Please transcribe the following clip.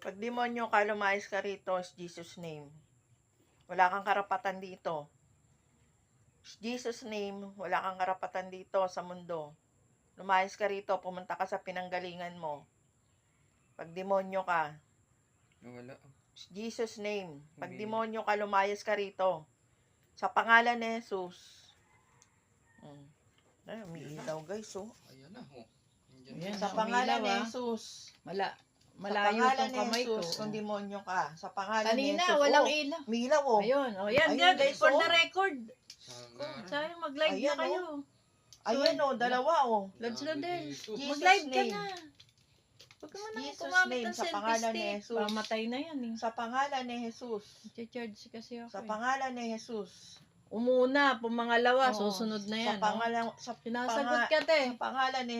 Pag demonyo ka, lumayas ka rito, in Jesus' name. Wala kang karapatan dito. In Jesus' name, wala kang karapatan dito sa mundo. Lumayas ka rito, pumunta ka sa pinanggalingan mo. Pag demonyo ka, Wala. in Jesus' name, pag Hindi. demonyo ka, lumayas ka rito. Sa pangalan ni Jesus. Ay, umiilaw guys, oh. Ayan na, oh. Ayan, Sa na pangalan umilaw, ni ah. Jesus. Malayo Sa pangalan tong ni kamay ko. Jesus, kung demonyo ka. Sa pangalan ni Kanina, Jesus. walang oh, ilaw. umiilaw, oh. Ayun, oh, yan, Ayun, yan, guys, for oh. the record. Saga. Sayang, mag-live Ayan, na kayo. Ayan, oh, dalawa, oh. Lods Rodel, Jesus mag-live ka name. na. Huwag ka man nang Jesus kumamit name, ng sa selfie pangalan ni stick. Jesus. Pamatay na yan eh. Sa pangalan ni Jesus. Charge kasi ako Sa eh. pangalan ni Jesus. Umuna, pumangalawa, Oo, susunod na yan. Sa pangalan, Sinasagot ka, te. Sa pangalan ni